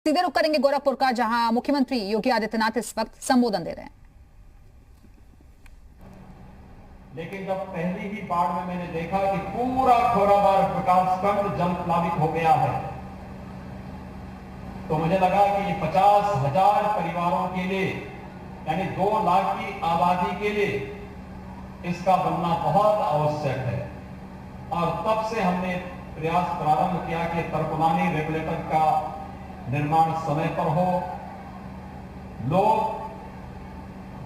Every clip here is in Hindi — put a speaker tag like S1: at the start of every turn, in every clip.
S1: सीधे रुख करेंगे गोरखपुर का, जहां मुख्यमंत्री योगी आदित्यनाथ इस वक्त संबोधन दे रहे हैं।
S2: लेकिन जब पहली ही बार में मैंने देखा कि पूरा खोराबार विकासखंड जल प्लावित हो गया है, तो मुझे लगा कि 50,000 परिवारों के लिए यानी 2 लाख की आबादी के लिए इसका बनना बहुत आवश्यक है। और तब से हमने प्रयास प्रारंभ किया कि तरकुलानी रेगुलेटर का निर्माण समय पर हो, लोग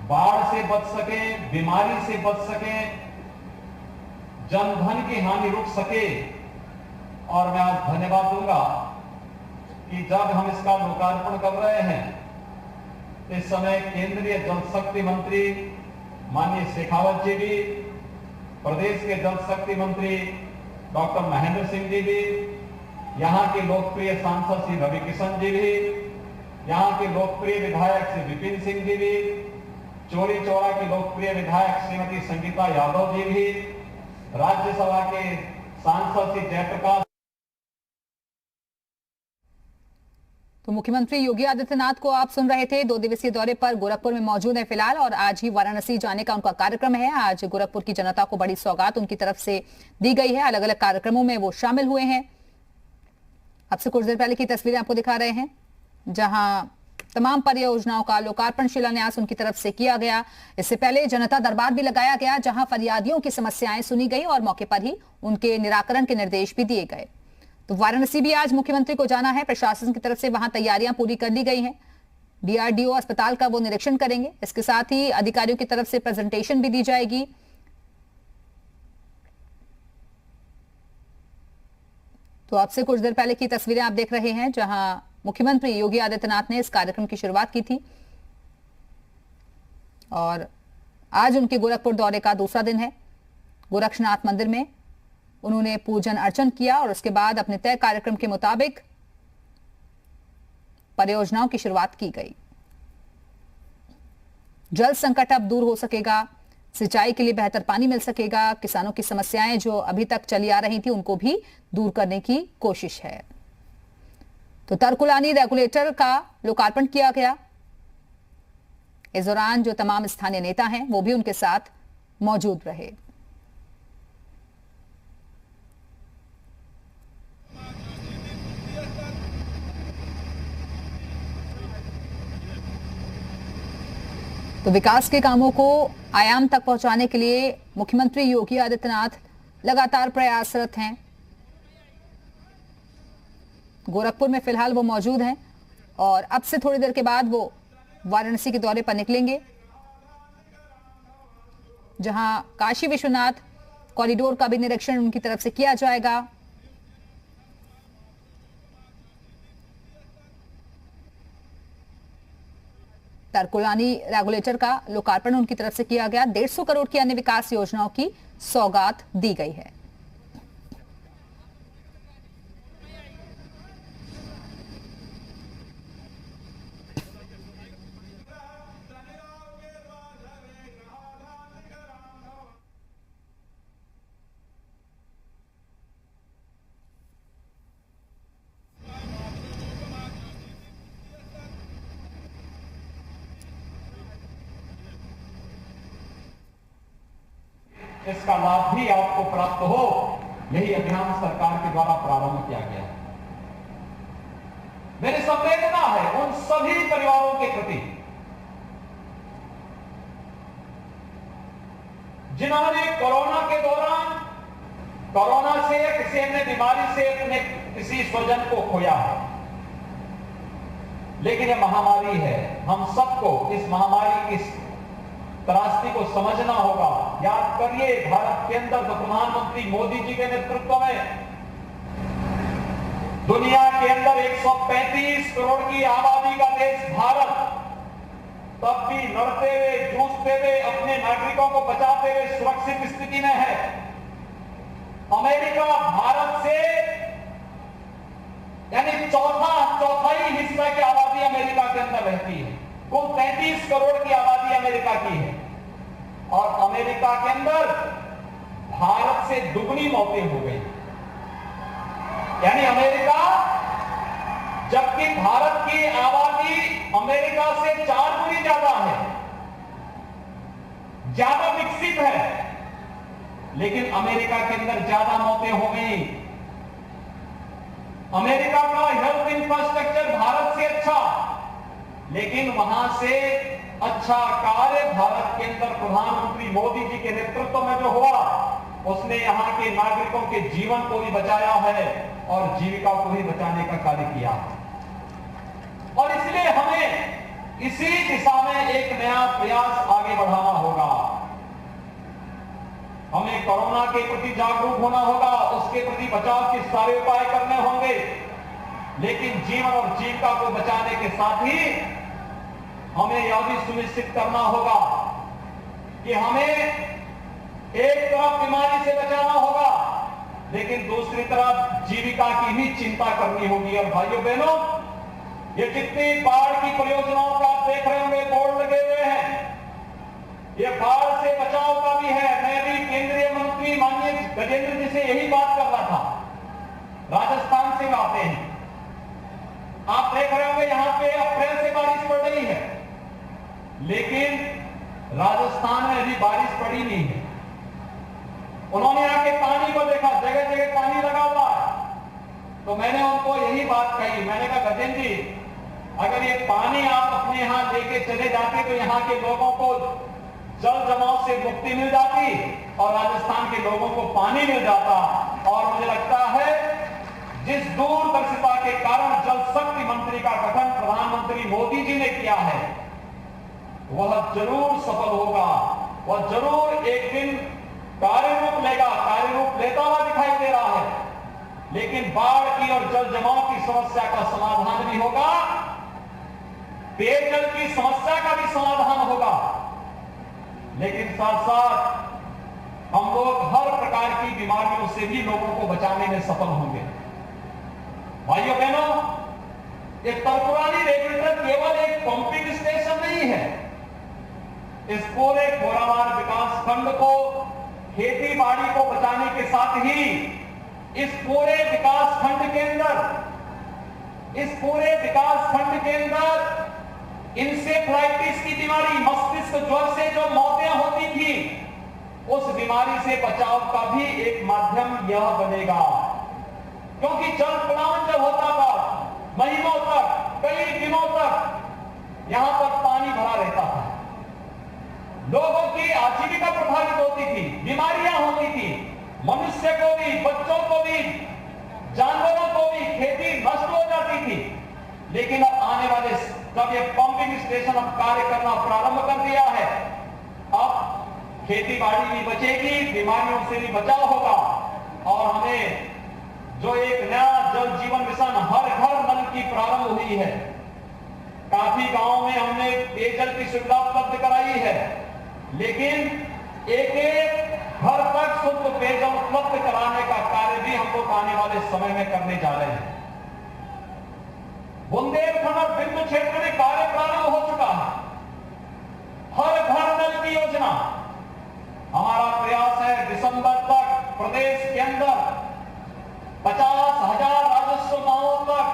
S2: बाढ़ से बच सके, बीमारी से बच सके, जनधन की हानि रुक सके। और मैं आज धन्यवाद दूंगा कि जब हम इसका लोकार्पण कर रहे हैं, इस समय केंद्रीय जल शक्ति मंत्री माननीय शेखावत जी भी, प्रदेश के जल शक्ति मंत्री डॉक्टर महेंद्र सिंह जी भी, यहाँ के लोकप्रिय सांसद श्री रवि किशन जी भी, यहाँ के लोकप्रिय विधायक श्री विपिन सिंह जी भी, चौरी चौरा की लोकप्रिय विधायक श्रीमती संगीता यादव जी भी, राज्यसभा के सांसद श्री जयप्रकाश।
S1: तो मुख्यमंत्री योगी आदित्यनाथ को आप सुन रहे थे। 2 दिवसीय दौरे पर गोरखपुर में मौजूद है फिलहाल, और आज ही वाराणसी जाने का उनका कार्यक्रम है। आज गोरखपुर की जनता को बड़ी सौगात उनकी तरफ से दी गई है, अलग अलग कार्यक्रमों में वो शामिल हुए हैं। अब से कुछ देर पहले की तस्वीरें आपको दिखा रहे हैं, जहां तमाम परियोजनाओं का लोकार्पण शिलान्यास उनकी तरफ से किया गया। इससे पहले जनता दरबार भी लगाया गया, जहां फरियादियों की समस्याएं सुनी गई और मौके पर ही उनके निराकरण के निर्देश भी दिए गए। तो वाराणसी भी आज मुख्यमंत्री को जाना है। प्रशासन की तरफ से वहां तैयारियां पूरी कर ली गई हैं। डीआरडीओ अस्पताल का वो निरीक्षण करेंगे। इसके साथ ही अधिकारियों की तरफ से प्रेजेंटेशन भी दी जाएगी। तो आपसे कुछ देर पहले की तस्वीरें आप देख रहे हैं, जहां मुख्यमंत्री योगी आदित्यनाथ ने इस कार्यक्रम की शुरुआत की थी। और आज उनके गोरखपुर दौरे का दूसरा दिन है। गोरक्षनाथ मंदिर में उन्होंने पूजन अर्चन किया और उसके बाद अपने तय कार्यक्रम के मुताबिक परियोजनाओं की शुरुआत की गई। जल संकट अब दूर हो सकेगा, सिंचाई के लिए बेहतर पानी मिल सकेगा, किसानों की समस्याएं जो अभी तक चली आ रही थी उनको भी दूर करने की कोशिश है। तो तरकुलानी रेगुलेटर का लोकार्पण किया गया। इस दौरान जो तमाम स्थानीय नेता हैं वो भी उनके साथ मौजूद रहे। तो विकास के कामों को आयाम तक पहुंचाने के लिए मुख्यमंत्री योगी आदित्यनाथ लगातार प्रयासरत हैं। गोरखपुर में फिलहाल वो मौजूद हैं और अब से थोड़ी देर के बाद वो वाराणसी के दौरे पर निकलेंगे, जहां काशी विश्वनाथ कॉरिडोर का भी निरीक्षण उनकी तरफ से किया जाएगा। तरकुलानी रेगुलेटर का लोकार्पण उनकी तरफ से किया गया। 150 करोड़ की अन्य विकास योजनाओं की सौगात दी गई है।
S2: इसका लाभ भी आपको प्राप्त हो, यही अभियान सरकार के द्वारा प्रारंभ किया गया है। मेरी संवेदना है उन सभी परिवारों के प्रति जिन्होंने कोरोना के दौरान कोरोना से या किसी अन्य बीमारी से अपने किसी स्वजन को खोया है। लेकिन यह महामारी है, हम सबको इस महामारी की त्रासदी को समझना होगा। याद करिए, भारत के अंदर तो प्रधानमंत्री मोदी जी के नेतृत्व में दुनिया के अंदर 135 करोड़ की आबादी का देश भारत, तब भी लड़ते हुए, जूझते हुए, अपने नागरिकों को बचाते हुए सुरक्षित स्थिति में है। अमेरिका भारत से यानी चौथाई हिस्सा की आबादी अमेरिका के अंदर रहती है। कुल 33 करोड़ की आबादी अमेरिका की है और अमेरिका के अंदर भारत से दुगनी मौतें हो गई। यानी अमेरिका जबकि भारत की आबादी अमेरिका से 4 गुनी ज्यादा है, ज्यादा विकसित है, लेकिन अमेरिका के अंदर ज्यादा मौतें हो गई। अमेरिका का हेल्थ इंफ्रास्ट्रक्चर भारत से अच्छा, लेकिन वहां से अच्छा कार्य भारत के अंदर प्रधानमंत्री मोदी जी के नेतृत्व में जो हुआ, उसने यहां के नागरिकों के जीवन को भी बचाया है और जीविका को भी बचाने का कार्य किया है। और इसलिए हमें इसी दिशा में एक नया प्रयास आगे बढ़ाना होगा। हमें कोरोना के प्रति जागरूक होना होगा, उसके प्रति बचाव के सारे उपाय करने होंगे, लेकिन जीवन और जीविका को बचाने के साथ ही हमें यह भी सुनिश्चित करना होगा कि हमें एक तरफ बीमारी से बचाना होगा, लेकिन दूसरी तरफ जीविका की भी चिंता करनी होगी। और भाइयों बहनों, ये जितनी बाढ़ की परियोजनाओं का आप देख रहे होंगे, बोर्ड लगे हुए हैं, ये बाढ़ से बचाव का भी है। मैं भी केंद्रीय मंत्री माननीय गजेंद्र जी से यही बात कर रहा था, राजस्थान से आते हैं। आप देख रहे होंगे यहां पे अप्रैल से बारिश पड़ रही है, लेकिन राजस्थान में अभी बारिश पड़ी नहीं है। उन्होंने आके पानी को देखा, जगह जगह पानी लगा हुआ है। तो मैंने उनको यही बात कही, मैंने कहा गजेंद्र जी, अगर ये पानी आप अपने यहां लेके चले जाते तो यहाँ के लोगों को जल जमाव से मुक्ति मिल जाती और राजस्थान के लोगों को पानी मिल जाता। और मुझे लगता है जिस दूरदर्शिता के कारण जल शक्ति मंत्री का गठन प्रधानमंत्री मोदी जी ने किया है, वह जरूर सफल होगा, वह जरूर एक दिन कार्य रूप लेगा, कार्य रूप लेता हुआ दिखाई दे रहा है। लेकिन बाढ़ की और जल जमाव की समस्या का समाधान भी होगा, पेयजल की समस्या का भी समाधान होगा, लेकिन साथ साथ हम लोग हर प्रकार की बीमारियों से भी लोगों को बचाने में सफल होंगे। भाइयों बहनों, ये तरपुरानी रेगुलेटर केवल एक पंपिंग स्टेशन नहीं है। इस पूरे घोरावार विकास खंड को, खेती बाड़ी को बचाने के साथ ही इस पूरे विकास खंड के अंदर इंसेफ्लाइटिस की बीमारी, मस्तिष्क ज्वर से जो मौतें होती थी, उस बीमारी से बचाव का भी एक माध्यम यह बनेगा। क्योंकि जल प्लावन जब होता था, महीनों तक, कई दिनों तक यहां पर पानी भरा रहता था, लोगों की आजीविका प्रभावित होती थी, बीमारियां होती थी, मनुष्य को भी, बच्चों को भी, जानवरों को भी, खेती नष्ट हो जाती थी। लेकिन अब आने वाले, जब ये पंपिंग स्टेशन अब कार्य करना प्रारंभ कर दिया है, अब खेती बाड़ी भी बचेगी, बीमारियों से भी बचाव होगा। और हमें जो एक नया जल जीवन मिशन हर घर नल की प्रारंभ हुई है, काफी गांवों में हमने पेयजल की सुविधा उपलब्ध कराई है, लेकिन एक एक घर तक शुद्ध पेयजल उपलब्ध कराने का कार्य भी हम लोग आने वाले समय में करने जा रहे हैं। बुंदेलखंड और बिंदु क्षेत्र में कार्य प्रारंभ हो चुका है। हर घर नल की योजना, हमारा प्रयास है दिसंबर तक प्रदेश के अंदर 50,000 राजस्व गांवों तक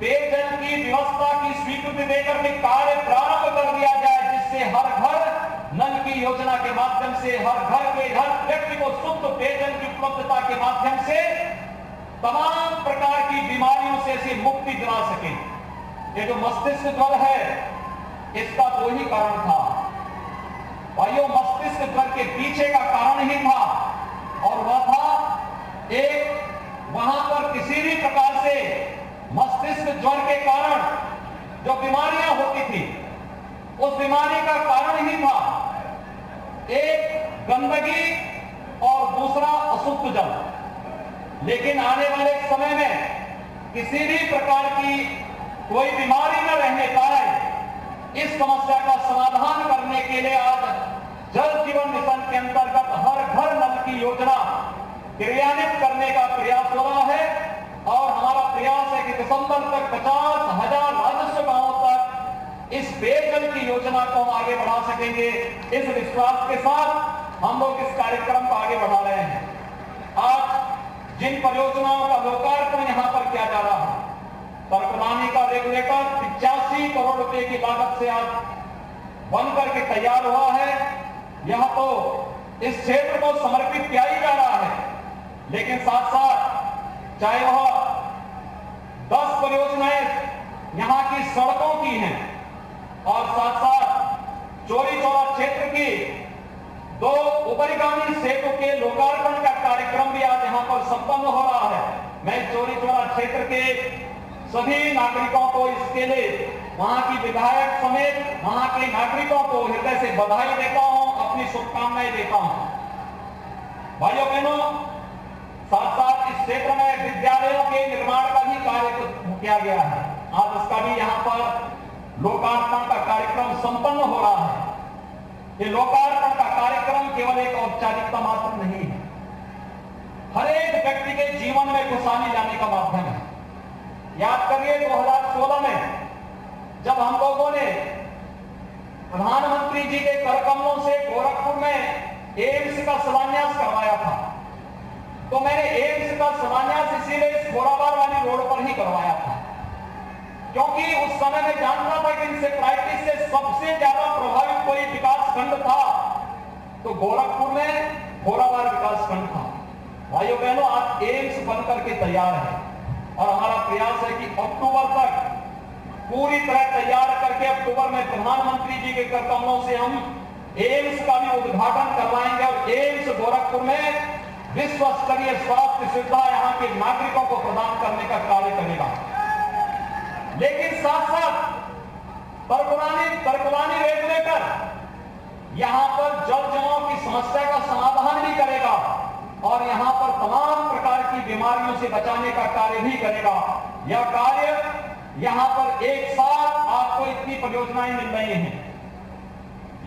S2: पेयजल की व्यवस्था की स्वीकृति देकर के कार्य प्रारंभ कर दिया जाए, जिससे हर घर नल की योजना के माध्यम से हर घर के हर व्यक्ति को शुद्ध पेयजल की उपलब्धता के माध्यम से तमाम प्रकार की बीमारियों से मुक्ति दिला सके। ये जो मस्तिष्क ज्वर है, इसका दो ही कारण था भाइयों। मस्तिष्क ज्वर के पीछे का कारण ही था, और वह था एक, वहां पर किसी भी प्रकार से मस्तिष्क ज्वर के कारण जो बीमारियां होती थी, उस बीमारी का कारण ही था एक गंदगी और दूसरा अशुद्ध जल। लेकिन आने वाले समय में किसी भी प्रकार की कोई बीमारी न रहने पाए, इस समस्या का समाधान करने के लिए आज जल जीवन मिशन के अंतर्गत हर घर नल की योजना क्रियान्वित करने का प्रयास हो रहा है। और हमारा प्रयास है कि दिसंबर तक 50,000 राजस्व गांवों तक इस पेयजल की योजना को हम आगे बढ़ा सकेंगे। इस विश्वास के साथ हम लोग इस कार्यक्रम को आगे बढ़ा रहे हैं। आज जिन परियोजनाओं का लोकार्पण यहां पर किया जा रहा है, तरकुलानी का रेगुलेटर 85 करोड़ रुपए की लागत से आज बन करके तैयार हुआ है। यह तो इस क्षेत्र को समर्पित किया ही जा रहा है, लेकिन साथ साथ चाहे वह 10 परियोजनाएं यहां की सड़कों की हैं और साथ साथ चौरी चौरा क्षेत्र की 2 ऊपरीगामी सेतु के लोकार्पण का कार्यक्रम भी आज यहां पर संपन्न हो रहा है। मैं चौरी चौरा क्षेत्र के सभी नागरिकों को इसके लिए वहां की विधायक समेत वहां के नागरिकों को हृदय से बधाई देता हूं, अपनी शुभकामनाएं देता हूं। भाइयों बहनों, साथ साथ इस क्षेत्र में विद्यालयों के निर्माण का भी कार्य किया गया है। आज उसका भी यहाँ पर लोकार्पण का कार्यक्रम संपन्न हो रहा है। ये लोकार्पण का कार्यक्रम केवल एक औपचारिकता मात्र नहीं है, हर एक व्यक्ति के जीवन में खुशहाली लाने का माध्यम है। याद करिए 2016 में जब हम लोगों ने प्रधानमंत्री जी के कर कमलों से गोरखपुर में एम्स का शिलान्यास करवाया था, तो मैंने एम्स का शिलान्यास इसीलिए इस घोड़ाबार वाली रोड पर ही करवाया था, क्योंकि उस समय में जानता था कि इंसेफ्लाइटिस से सबसे ज्यादा प्रभावित कोई विकास खंड था तो गोरखपुर में घोड़ाबार विकास खंड था। भाइयों बहनों, आज एम्स बनकर के तैयार है और हमारा प्रयास है कि अक्टूबर तक पूरी तरह तैयार करके अक्टूबर में प्रधानमंत्री जी के कर कमलों से हम एम्स का भी उद्घाटन करवाएंगे और एम्स गोरखपुर में विश्व स्तरीय स्वास्थ्य सुविधा यहाँ के नागरिकों को प्रदान करने का कार्य करेगा। लेकिन साथ साथ तरकुलानी रेगुलेटर यहाँ पर जल जमाव की समस्या का समाधान भी करेगा और यहाँ पर तमाम प्रकार की बीमारियों से बचाने का कार्य भी करेगा। यह कार्य यहाँ पर एक साथ आपको इतनी परियोजनाएं मिल रही हैं।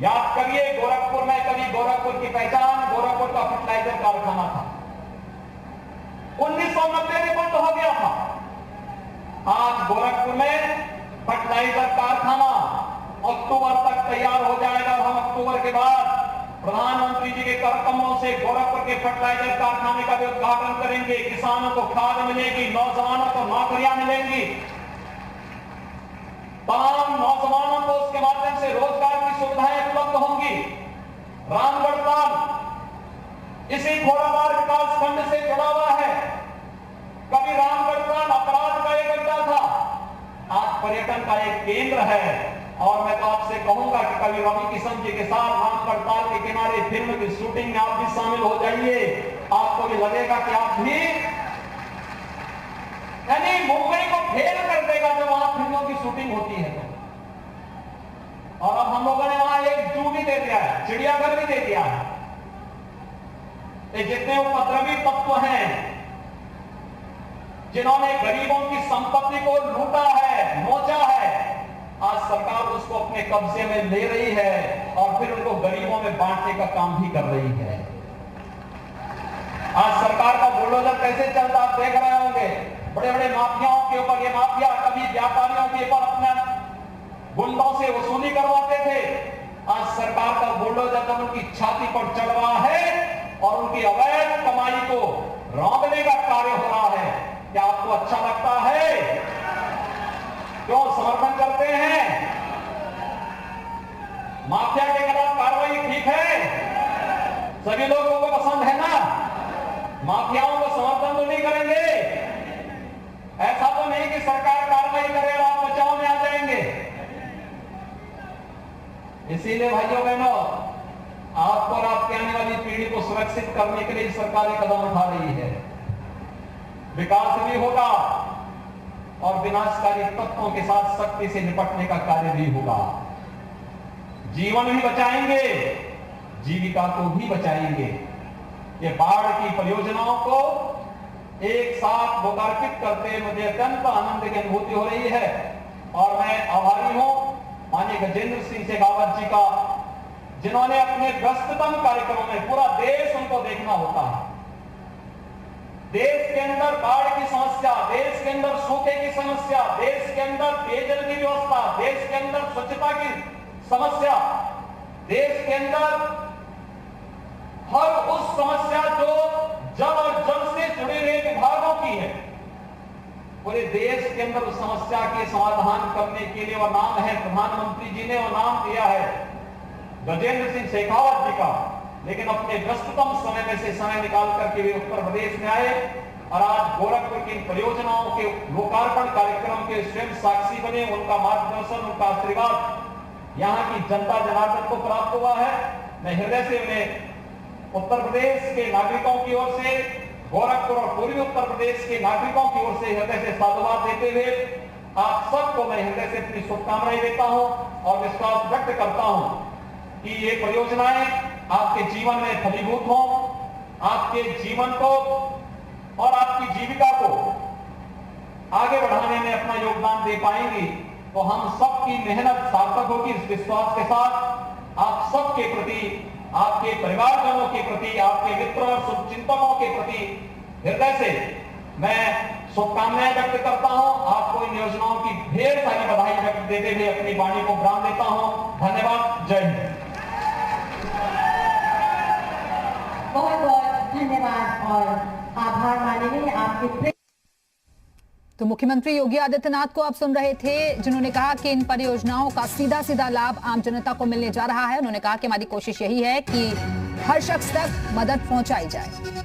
S2: याद करिए गोरखपुर में कभी गोरखपुर की पहचान गोरखपुर का फर्टिलाइजर कारखाना था, 1990 में बंद हो गया था। आज गोरखपुर में फर्टिलाइजर कारखाना अक्टूबर तक तैयार हो जाएगा और हम अक्टूबर के बाद प्रधानमंत्री जी के कर कमलों से गोरखपुर के फर्टिलाइजर कारखाने का भी उद्घाटन करेंगे। किसानों को खाद मिलेगी, नौजवानों को नौकरियां मिलेंगी, तमाम नौजवानों को उसके माध्यम से रोजगार की सुविधाएं उपलब्ध होंगी। रामगढ़ ताल इसी घोड़ाबार विकास खंड से जुड़ा हुआ है। कभी रामगढ़ ताल अपराध का एक अड्डा था, आज पर्यटन का एक केंद्र है। और मैं तो आपसे कहूंगा कि कभी रवि किशन जी के साथ रामगढ़ ताल के किनारे फिल्म की शूटिंग में आप भी शामिल हो जाइए। आपको भी लगेगा कि आप भी यानी मुंबई को फेल कर देगा जब वहां फिल्मों की शूटिंग होती है। और अब हम लोगों ने वहां एक जू भी दे दिया है, चिड़ियाघर भी दे दिया है। ये जितने उपद्रवी तत्व हैं जिन्होंने गरीबों की संपत्ति को लूटा है, नोचा है, आज सरकार उसको अपने कब्जे में ले रही है और फिर उनको गरीबों में बांटने का काम भी कर रही है। आज सरकार का बुलडोजर कैसे चलता आप देख रहे होंगे। बड़े बड़े माफियाओं के ऊपर, ये माफिया कभी व्यापारियों के ऊपर अपने गुंडों से वसूली करवाते थे। आज सरकार का बुलडोजर जब उनकी छाती पर चढ़ रहा है और उनकी अवैध कमाई को रौंदने का कार्य हो रहा है। क्या आपको अच्छा लगता है? क्यों समर्थन करते हैं? माफिया के खिलाफ कार्रवाई ठीक है? सभी लोगों को पसंद है ना? माफियाओं को समर्थन तो नहीं करेंगे? ऐसा तो नहीं कि सरकार कार्रवाई करे और आप बचाव में आ जाएंगे। इसीलिए भाइयों बहनों, आपको और आपके आने वाली पीढ़ी को सुरक्षित करने के लिए सरकार एक कदम उठा रही है। विकास भी होगा और विनाशकारी तत्वों के साथ सख्ती से निपटने का कार्य भी होगा। जीवन भी बचाएंगे, जीविका को भी बचाएंगे। ये बाढ़ की परियोजनाओं को एक साथ लोकार्पित करते मुझे अत्यंत आनंद की अनुभूति हो रही है और मैं आभारी हूं माननीय गजेंद्र सिंह शेखावत जी का, जिन्होंने अपने व्यस्ततम कार्यक्रमों में, पूरा देश उनको देखना होता है, देश के अंदर बाढ़ की समस्या, देश के अंदर सूखे की समस्या, देश के अंदर पेयजल की व्यवस्था, देश के अंदर स्वच्छता की समस्या, देश के अंदर हर उस समस्या जो जल और जल से जुड़े हुए विभागों की है, पूरे देश के अंदर उस समस्या के समाधान करने के लिए वो नाम है, प्रधानमंत्री जी ने वो नाम दिया है गजेंद्र सिंह शेखावत जी का। लेकिन अपने व्यस्ततम समय में से समय निकाल करके वे उत्तर प्रदेश में आए और आज गोरखपुर की इन परियोजनाओं के लोकार्पण कार्यक्रम के स्वयं साक्षी बने। उनका मार्गदर्शन, उनका आशीर्वाद यहाँ की जनता जनार्दन को प्राप्त हुआ है। मैं हृदय से उन्हें उत्तर प्रदेश के नागरिकों की ओर से, गोरखपुर और पूर्वी उत्तर प्रदेश के नागरिकों की ओर से हृदय से साधुवाद देते हुए आप सबको मैं हृदय से अपनी शुभकामनाएं देता हूं और विश्वास व्यक्त करता हूं कि ये परियोजनाएं आपके जीवन में फलीभूत हों, आपके जीवन को और आपकी जीविका को आगे बढ़ाने में अपना योगदान दे पाएंगी। तो हम सबकी मेहनत सार्थक होगी। इस विश्वास के साथ आप सबके प्रति, आपके परिवारजनों के प्रति, आपके मित्रों और शुभचिंतकों के प्रति हृदय से मैं शुभकामनाएं व्यक्त करता हूं। आपको इन योजनाओं की ढेर सारी बधाई व्यक्त देते हुए अपनी वाणी को विराम देता हूं। धन्यवाद। जय हिंद।
S3: बहुत बहुत धन्यवाद और आभार मानेंगे आपके।
S1: तो मुख्यमंत्री योगी आदित्यनाथ को आप सुन रहे थे, जिन्होंने कहा कि इन परियोजनाओं का सीधा सीधा लाभ आम जनता को मिलने जा रहा है। उन्होंने कहा कि हमारी कोशिश यही है कि हर शख्स तक मदद पहुंचाई जाए।